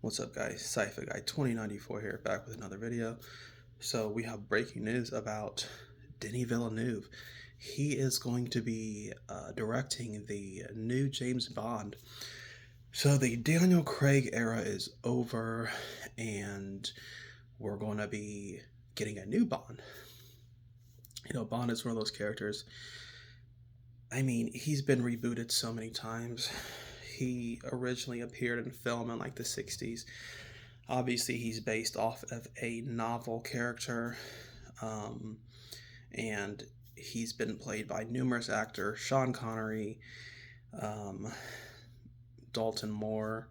What's up, guys? Sci-Fi Guy 2094 here, back with another video. So we have breaking news about Denis Villeneuve. He is going to be directing the new James Bond. So the Daniel Craig era is over, and we're going to be getting a new Bond. Bond is one of those characters. I mean, he's been rebooted so many times. He originally appeared in film in like the 60s. Obviously, he's based off of a novel character, um, and he's been played by numerous actors: Sean Connery, um, Dalton Moore,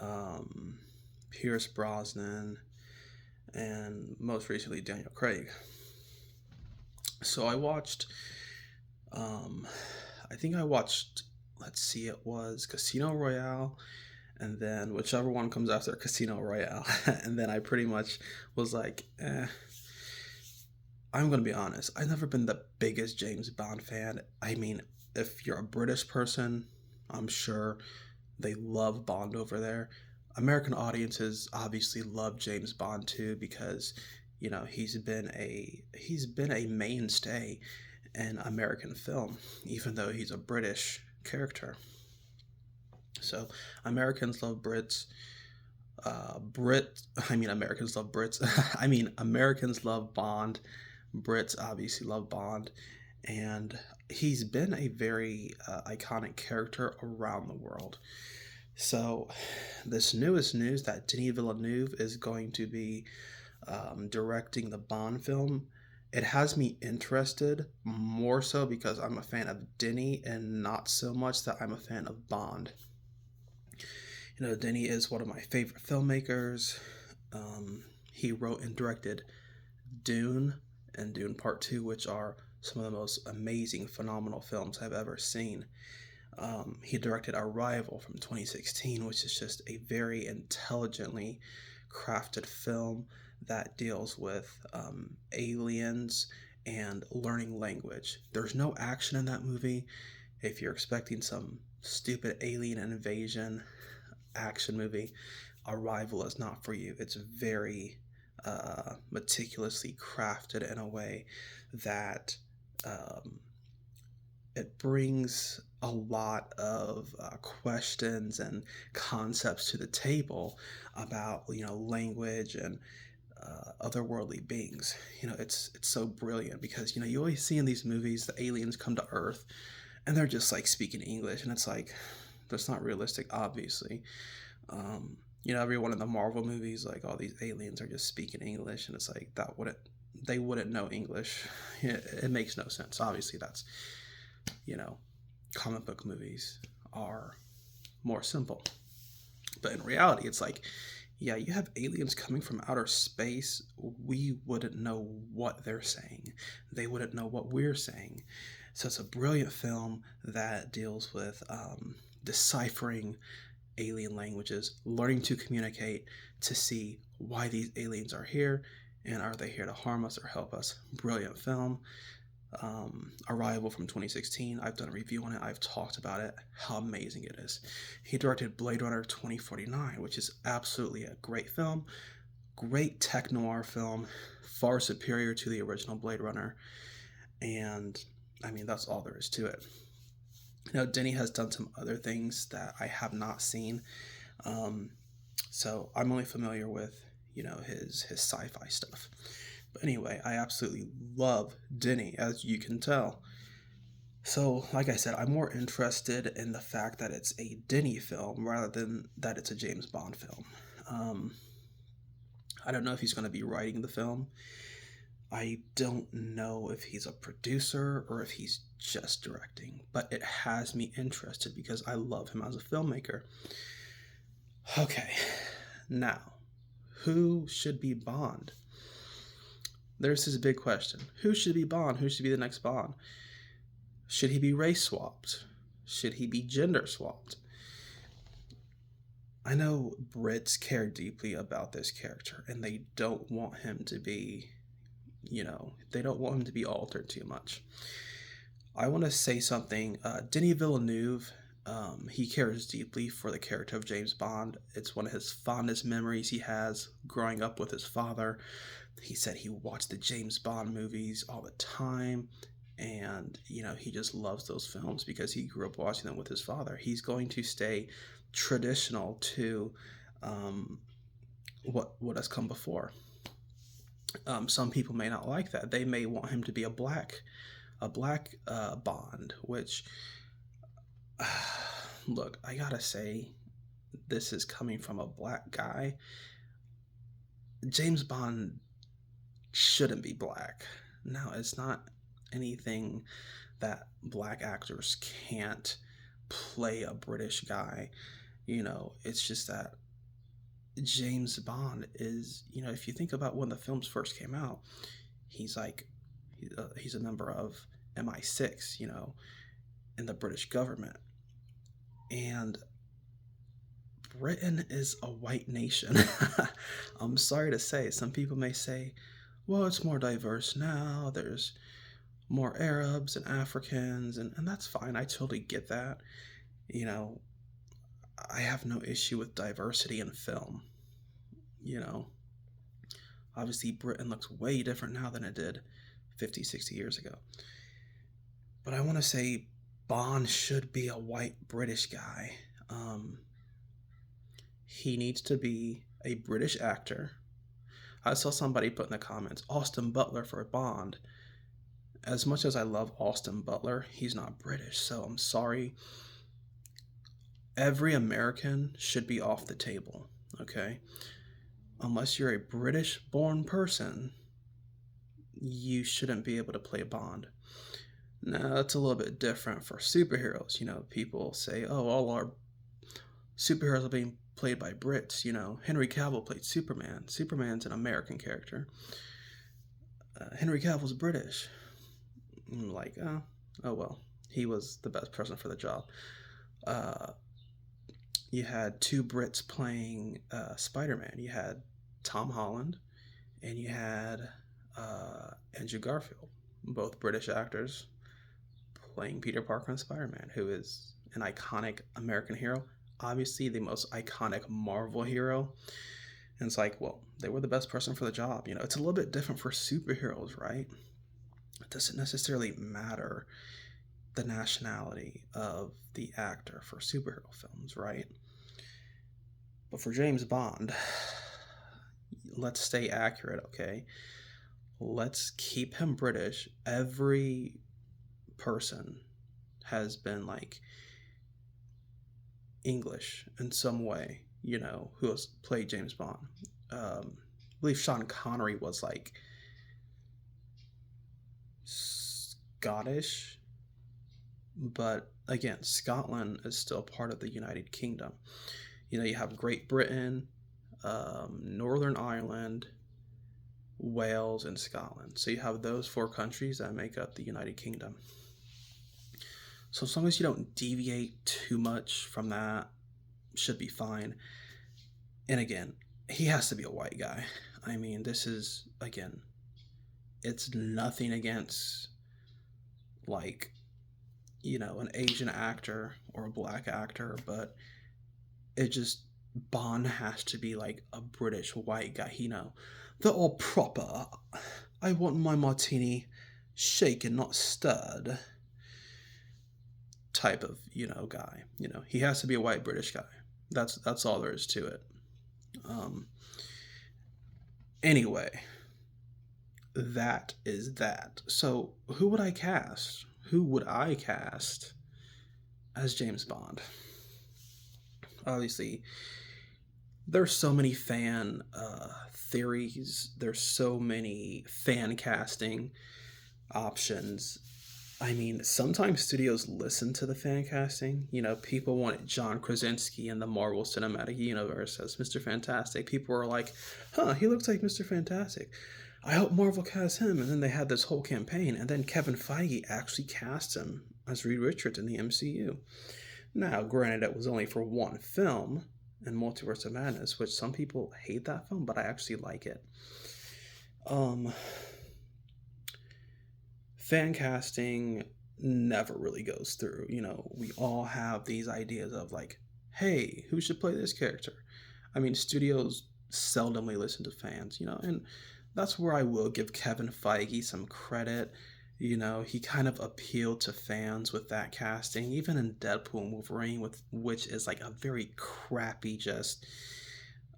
um, Pierce Brosnan, and most recently Daniel Craig. So um, I think I watched, let's see, it was Casino Royale, and then whichever one comes after Casino Royale. And then I pretty much was like, I'm gonna be honest, I've never been the biggest James Bond fan. I mean, if you're a British person, I'm sure they love Bond over there. American audiences obviously love James Bond too, because he's been a mainstay in American film, even though he's a British character. So Americans love Brits. Americans love Brits. Americans love Bond. Brits obviously love Bond, and he's been a very iconic character around the world. So, this newest news that Denis Villeneuve is going to be directing the Bond film, it has me interested more so because I'm a fan of Denis and not so much that I'm a fan of Bond. Denis is one of my favorite filmmakers. He wrote and directed Dune and Dune Part 2, which are some of the most amazing, phenomenal films I've ever seen. He directed Arrival from 2016, which is just a very intelligently crafted film that deals with aliens and learning language. There's no action in that movie. If you're expecting some stupid alien invasion action movie, Arrival is not for you. It's very meticulously crafted in a way that um, it brings a lot of questions and concepts to the table about language and otherworldly beings. It's so brilliant because you always see in these movies the aliens come to Earth and they're just like speaking English, and it's like that's not realistic, obviously. Every one of the Marvel movies, like all these aliens are just speaking English, and it's like they wouldn't know English. It makes no sense. Obviously, that's you know, comic book movies are more simple. But in reality, it's like, yeah, you have aliens coming from outer space. We wouldn't know what they're saying. They wouldn't know what we're saying. So it's a brilliant film that deals with deciphering alien languages, learning to communicate to see why these aliens are here and are they here to harm us or help us. Brilliant film. Arrival from 2016. I've done a review on it. I've talked about it, how amazing it is. He directed Blade Runner 2049, which is absolutely a great film. Great tech noir film, far superior to the original Blade Runner. And that's all there is to it. Denny has done some other things that I have not seen. So I'm only familiar with, his sci-fi stuff. But anyway, I absolutely love Denny, as you can tell. So, like I said, I'm more interested in the fact that it's a Denny film rather than that it's a James Bond film. Um, I don't know if he's going to be writing the film. I don't know if he's a producer or if he's just directing, but it has me interested because I love him as a filmmaker. Okay, now, who should be Bond? There's this big question. Who should be Bond? Who should be the next Bond? Should he be race swapped? Should he be gender swapped? I know Brits care deeply about this character and they don't want him to be, they don't want him to be altered too much. I want to say something. Denis Villeneuve He cares deeply for the character of James Bond. It's one of his fondest memories he has growing up with his father. He said he watched the James Bond movies all the time, and he just loves those films because he grew up watching them with his father. He's going to stay traditional to um, what has come before. Some people may not like that. They may want him to be a black Bond, which look, I gotta say, this is coming from a black guy. James Bond shouldn't be black. No, it's not anything that black actors can't play a British guy. It's just that James Bond is, if you think about when the films first came out, he's like, he's a member of MI6, in the British government. And Britain is a white nation. I'm sorry to say, some people may say, well, it's more diverse now. There's more Arabs and Africans, and that's fine. I totally get that. You know, I have no issue with diversity in film. You know, obviously, Britain looks way different now than it did 50, 60 years ago. But I want to say Bond should be a white British guy. He needs to be a British actor. I saw somebody put in the comments, Austin Butler for Bond. As much as I love Austin Butler, he's not British, so I'm sorry. Every American should be off the table, okay? Unless you're a British born person, you shouldn't be able to play Bond. Now, it's a little bit different for superheroes. People say, oh, all our superheroes are being played by Brits. Henry Cavill played Superman. Superman's an American character. Henry Cavill's British. I'm like, oh well, he was the best person for the job. You had two Brits playing Spider-Man. You had Tom Holland and you had Andrew Garfield, both British actors playing Peter Parker and Spider-Man, who is an iconic American hero, obviously the most iconic Marvel hero. And it's like, well, they were the best person for the job. It's a little bit different for superheroes, right? It doesn't necessarily matter the nationality of the actor for superhero films, right? But for James Bond, let's stay accurate, okay? Let's keep him British. Every person has been like English in some way, who has played James Bond. I believe Sean Connery was like Scottish, but again, Scotland is still part of the United Kingdom. You have Great Britain, Northern Ireland, Wales, and Scotland. So you have those four countries that make up the United Kingdom. So as long as you don't deviate too much from that, should be fine. And again, he has to be a white guy. I mean, this is, again, it's nothing against, like, an Asian actor or a black actor, but it just, Bond has to be like a British white guy, the all proper, I want my martini shaken, not stirred type of, guy. He has to be a white British guy. That's all there is to it. Anyway, that is that. So who would I cast? Who would I cast as James Bond? Obviously, there's so many fan theories. There's so many fan casting options. I mean, sometimes studios listen to the fan casting. People wanted John Krasinski in the Marvel Cinematic Universe as Mr. Fantastic. People were like, he looks like Mr. Fantastic. I hope Marvel casts him. And then they had this whole campaign. And then Kevin Feige actually cast him as Reed Richards in the MCU. Now, granted, it was only for one film in Multiverse of Madness, which some people hate that film, but I actually like it. Fan casting, never really goes through. You know, we all have these ideas of like, hey, who should play this character? I mean, studios seldomly listen to fans, you know, and that's where I will give Kevin Feige some credit. You know, he kind of appealed to fans with that casting, even in Deadpool and Wolverine, with which is like a very crappy, just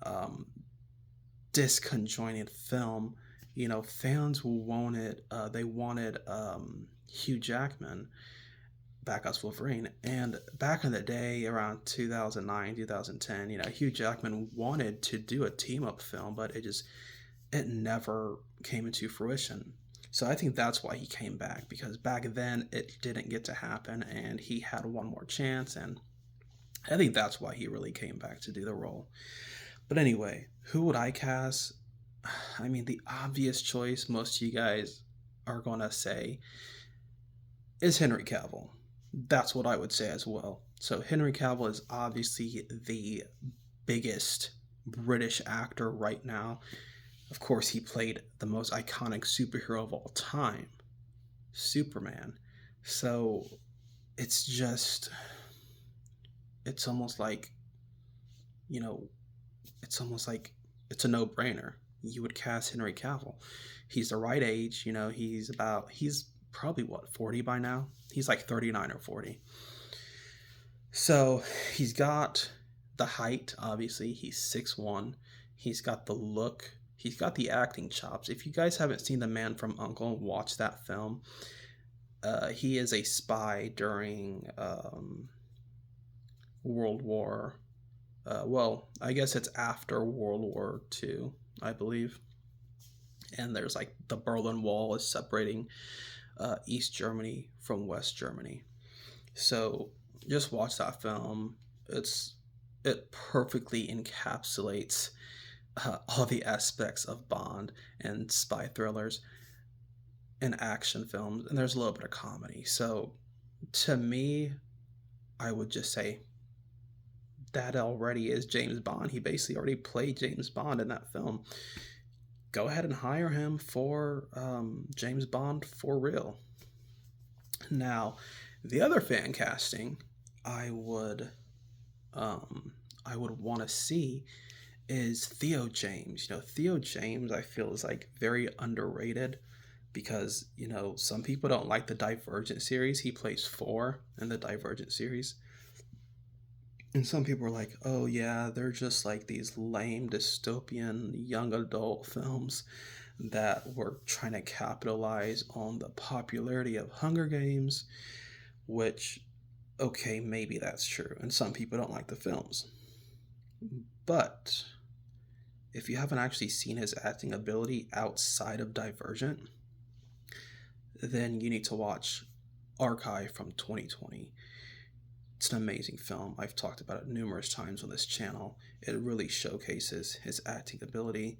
um, disconjointed film. You know, fans wanted they wanted Hugh Jackman back as Wolverine, and back in the day, around 2009, 2010, you know, Hugh Jackman wanted to do a team up film, but it never came into fruition. So I think that's why he came back, because back then it didn't get to happen, and he had one more chance, and I think that's why he really came back to do the role. But anyway, who would I cast? I mean, the obvious choice most of you guys are gonna say is Henry Cavill. That's what I would say as well. So Henry Cavill is obviously the biggest British actor right now. Of course, he played the most iconic superhero of all time, Superman. So it's just, it's almost like, you know, it's almost like it's a no brainer. You would cast Henry Cavill. He's the right age, you know, he's probably what, 40 by now? He's like 39 or 40. So he's got the height, obviously. He's 6'1. He's got the look. He's got the acting chops. If you guys haven't seen The Man from U.N.C.L.E., watch that film. He is a spy during World War. Well, I guess it's after World War II, I believe. And there's like the Berlin Wall is separating East Germany from West Germany. So just watch that film. It perfectly encapsulates all the aspects of Bond and spy thrillers and action films, and there's a little bit of comedy. So to me, I would just say that already is James Bond. He basically already played James Bond in that film. Go ahead and hire him for James Bond for real. Now, the other fan casting I would want to see is Theo James. You know, Theo James I feel is like very underrated because, you know, some people don't like the Divergent series. He plays 4 in the Divergent series. And some people are like, oh yeah, they're just like these lame dystopian young adult films that were trying to capitalize on the popularity of Hunger Games, which, okay, maybe that's true. And some people don't like the films. But if you haven't actually seen his acting ability outside of Divergent, then you need to watch Archive from 2020. It's an amazing film. I've talked about it numerous times on this channel. It really showcases his acting ability.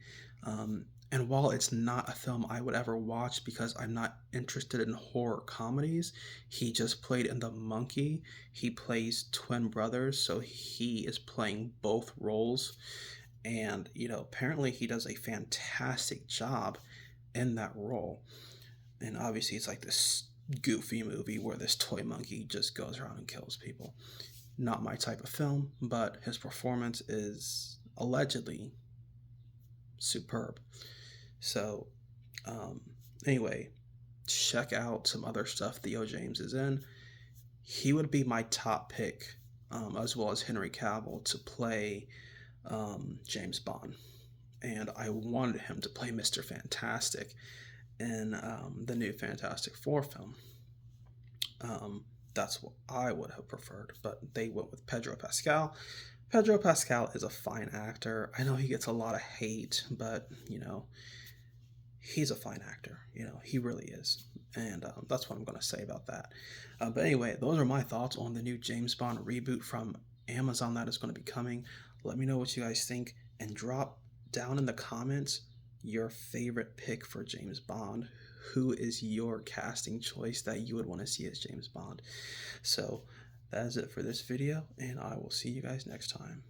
And while it's not a film I would ever watch because I'm not interested in horror comedies, he just played in The Monkey. He plays twin brothers, so he is playing both roles. And, you know, apparently he does a fantastic job in that role. And obviously it's like this goofy movie where this toy monkey just goes around and kills people. Not my type of film, but his performance is allegedly superb. So, anyway, check out some other stuff Theo James is in. He would be my top pick, as well as Henry Cavill, to play James Bond. And I wanted him to play Mr. Fantastic in the new Fantastic Four film. That's what I would have preferred, but they went with Pedro Pascal. Pedro Pascal is a fine actor. I know he gets a lot of hate, but, you know, he's a fine actor. You know, he really is. And that's what I'm going to say about that. But anyway, those are my thoughts on the new James Bond reboot from Amazon that is going to be coming. Let me know what you guys think and drop down in the comments your favorite pick for James Bond. Who is your casting choice that you would want to see as James Bond? So that is it for this video, and I will see you guys next time.